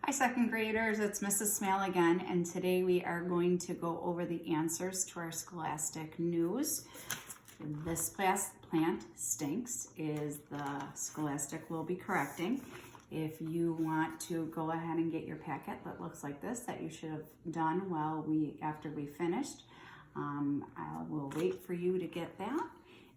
Hi second graders, it's Mrs. Smale again, and today we are going to go over the answers to our scholastic news. This plant stinks is the scholastic we'll be correcting. If you want to go ahead and get your packet that looks like this, that you should have done after we finished, I will wait for you to get that,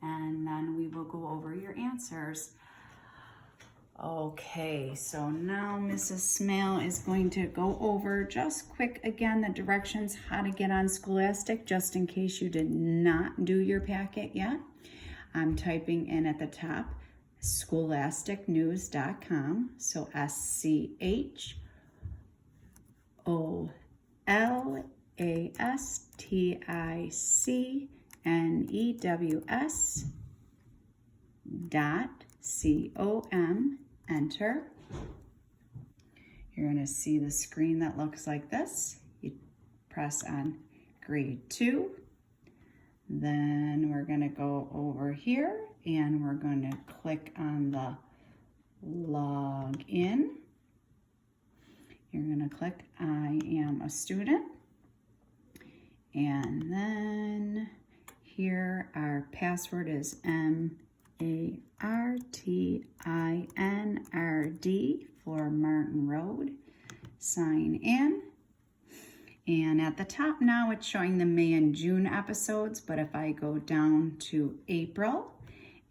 and then we will go over your answers. Okay, so now Mrs. Smale is going to go over just quick again the directions how to get on Scholastic, just in case you did not do your packet yet. I'm typing in at the top scholasticnews.com, so scholasticnews.com. Enter. You're going to see the screen that looks like this. You press on grade 2. Then we're going to go over here and we're going to click on the log in. You're going to click I am a student. And then here our password is MARTINRD for Martin Road. Sign in. And at the top now it's showing the May and June episodes, but if I go down to April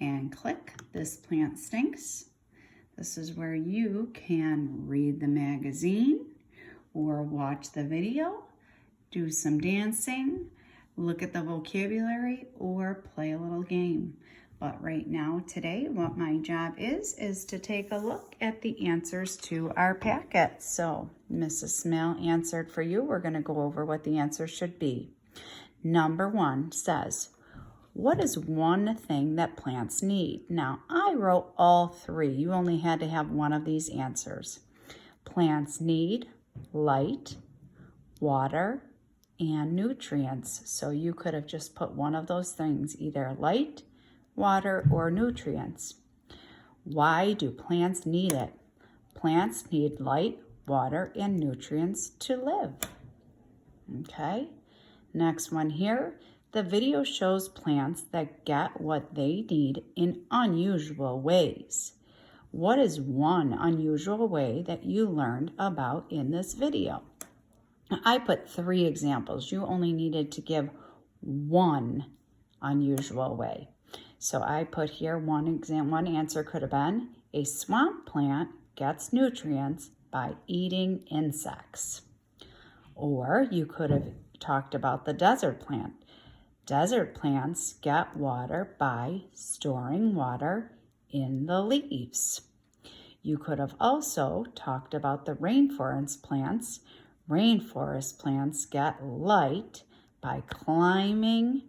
and click This Plant Stinks, this is where you can read the magazine or watch the video, do some dancing, look at the vocabulary, or play a little game. But right now, today, what my job is to take a look at the answers to our packet. So Mrs. Smale answered for you. We're going to go over what the answer should be. Number 1 says, what is one thing that plants need? Now, I wrote all 3. You only had to have one of these answers. Plants need light, water, and nutrients. So you could have just put one of those things, either light, water, or nutrients. Why do plants need it? Plants need light, water, and nutrients to live. Okay, next one here. The video shows plants that get what they need in unusual ways. What is one unusual way that you learned about in this video? I put 3 examples. You only needed to give one unusual way. So I put here one answer could have been, a swamp plant gets nutrients by eating insects. Or you could have talked about the desert plant. Desert plants get water by storing water in the leaves. You could have also talked about the rainforest plants. Rainforest plants get light by climbing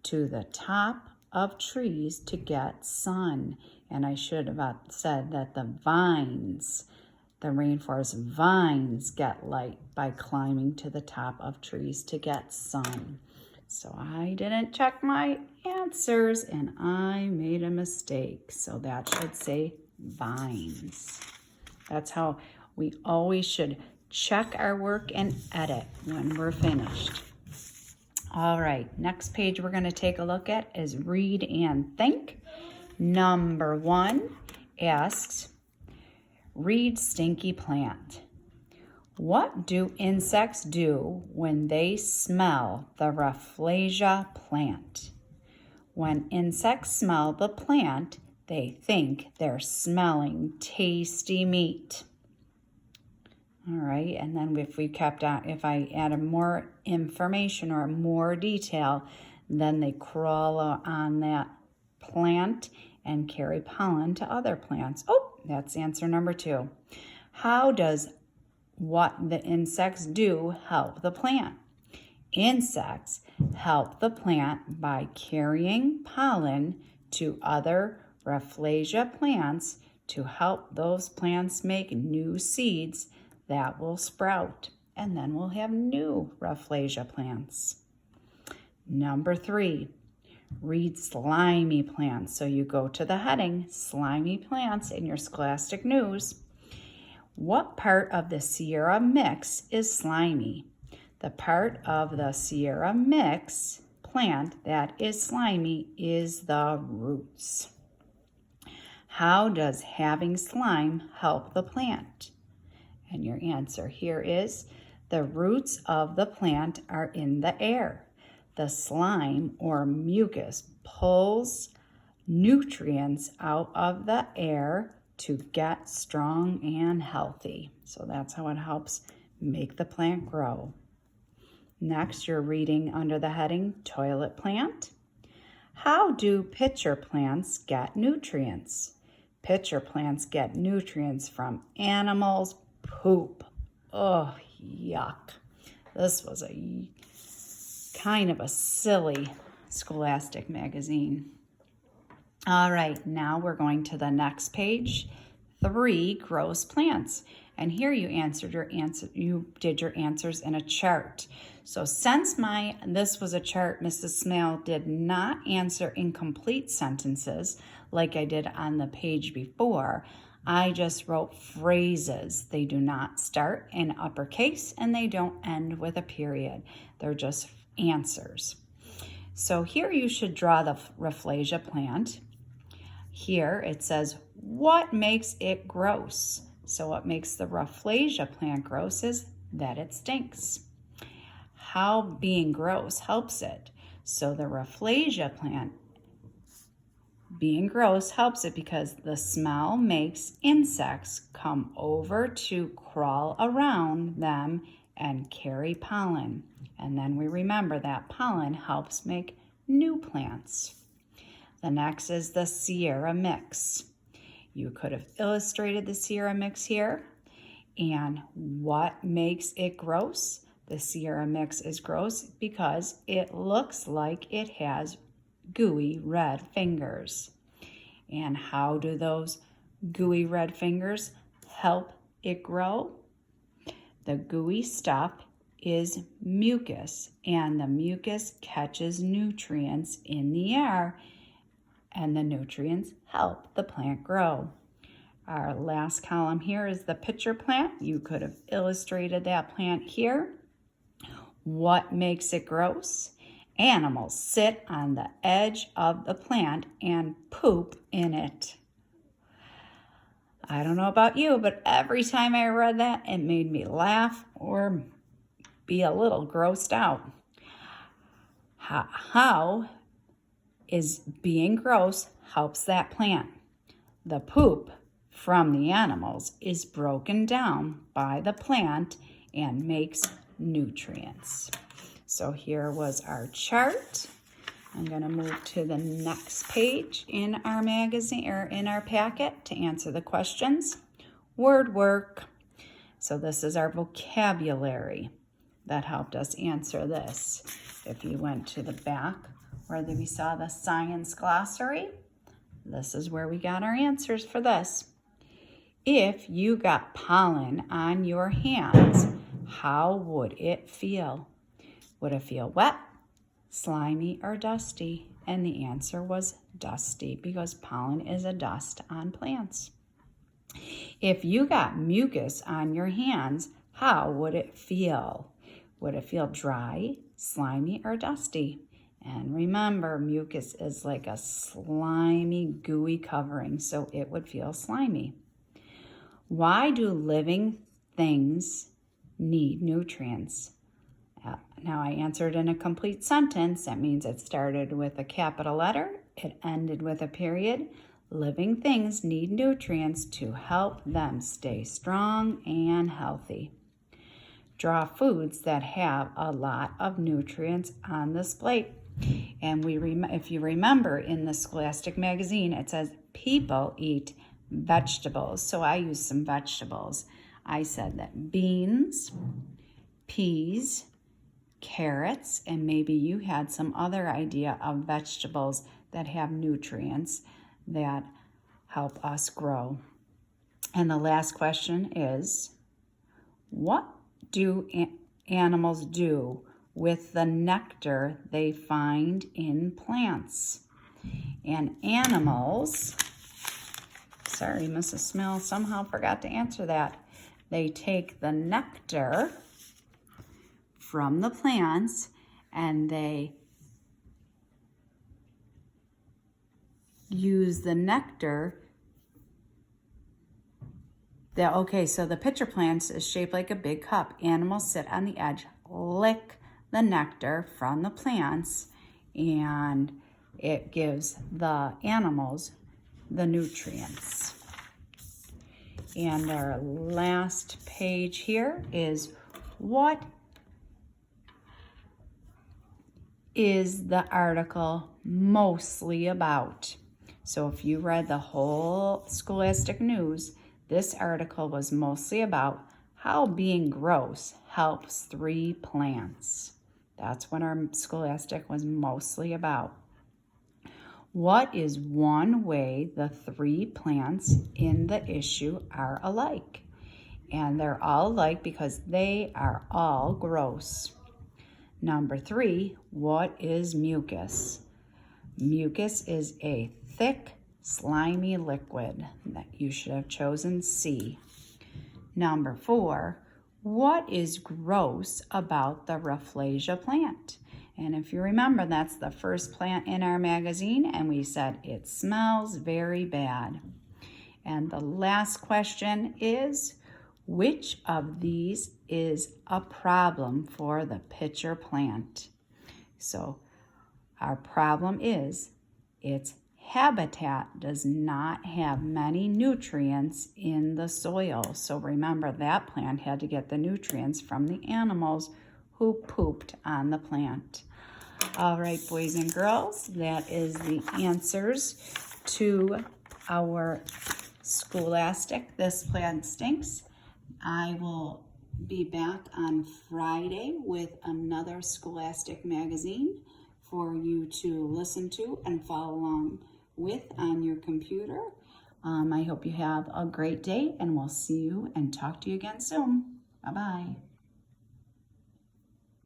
to the top of trees to get sun. And I should have said that the rainforest vines get light by climbing to the top of trees to get sun. So I didn't check my answers and I made a mistake. So that should say vines. That's how we always should check our work and edit when we're finished. All right, next page we're going to take a look at is Read and Think. Number 1 asks, read stinky plant. What do insects do when they smell the Rafflesia plant? When insects smell the plant, they think they're smelling tasty meat. All right, and then if I added more information or more detail, then they crawl on that plant and carry pollen to other plants. Oh, that's answer number 2. How does what the insects do help the plant? Insects help the plant by carrying pollen to other Rafflesia plants to help those plants make new seeds that will sprout, and then we'll have new Rafflesia plants. Number 3, read slimy plants. So you go to the heading, slimy plants, in your Scholastic News. What part of the Sierra mix is slimy? The part of the Sierra mix plant that is slimy is the roots. How does having slime help the plant? And your answer here is the roots of the plant are in the air. The slime or mucus pulls nutrients out of the air to get strong and healthy. So that's how it helps make the plant grow. Next, you're reading under the heading toilet plant. How do pitcher plants get nutrients? Pitcher plants get nutrients from animals' poop. Oh, yuck. This was a kind of a silly Scholastic magazine. All right, now we're going to the next page. 3 gross plants. And here you did your answers in a chart. So since this was a chart, Mrs. Smale did not answer incomplete sentences like I did on the page before. I just wrote phrases. They do not start in uppercase and they don't end with a period. They're just answers. So here you should draw the Rafflesia plant. Here it says, what makes it gross? So what makes the Rafflesia plant gross is that it stinks. How being gross helps it? So the Rafflesia plant being gross helps it because the smell makes insects come over to crawl around them and carry pollen. And then we remember that pollen helps make new plants. The next is the Sierra mix. You could have illustrated the Sierra mix here. And what makes it gross? The Sierra mix is gross because it looks like it has gooey red fingers. And how do those gooey red fingers help it grow? The gooey stuff is mucus, and the mucus catches nutrients in the air, and the nutrients help the plant grow. Our last column here is the pitcher plant. You could have illustrated that plant here. What makes it gross? Animals sit on the edge of the plant and poop in it. I don't know about you, but every time I read that, it made me laugh or be a little grossed out. How is being gross helps that plant? The poop from the animals is broken down by the plant and makes nutrients. So here was our chart. I'm going to move to the next page in our magazine or in our packet to answer the questions. Word work. So this is our vocabulary that helped us answer this. If you went to the back where we saw the science glossary, this is where we got our answers for this. If you got pollen on your hands, how would it feel? Would it feel wet, slimy, or dusty? And the answer was dusty because pollen is a dust on plants. If you got mucus on your hands, how would it feel? Would it feel dry, slimy, or dusty? And remember, mucus is like a slimy, gooey covering, so it would feel slimy. Why do living things need nutrients? Now I answered in a complete sentence. That means it started with a capital letter, it ended with a period. Living things need nutrients to help them stay strong and healthy. Draw foods that have a lot of nutrients on this plate. And if you remember in the Scholastic magazine, it says people eat vegetables. So I used some vegetables. I said that beans, peas, carrots, and maybe you had some other idea of vegetables that have nutrients that help us grow. And the last question is, what do animals do with the nectar they find in plants? And animals, sorry, Mrs. Smell somehow forgot to answer that. They take the nectar from the plants and they use the nectar. So the pitcher plant is shaped like a big cup. Animals sit on the edge, lick the nectar from the plants, and it gives the animals the nutrients. And our last page here is what is the article mostly about? So if you read the whole Scholastic News, this article was mostly about how being gross helps 3 plants. That's what our Scholastic was mostly about. What is one way the 3 plants in the issue are alike? And they're all alike because they are all gross. Number 3, what is mucus? Mucus is a thick, slimy liquid. That you should have chosen C. Number 4, what is gross about the Rafflesia plant? And if you remember, that's the first plant in our magazine, and we said it smells very bad. And the last question is, which of these is a problem for the pitcher plant? So our problem is its habitat does not have many nutrients in the soil. So remember, that plant had to get the nutrients from the animals who pooped on the plant. All right, boys and girls, that is the answers to our Scholastic This Plant Stinks. I will be back on Friday with another Scholastic magazine for you to listen to and follow along with on your computer. I hope you have a great day, and we'll see you and talk to you again soon. Bye-bye.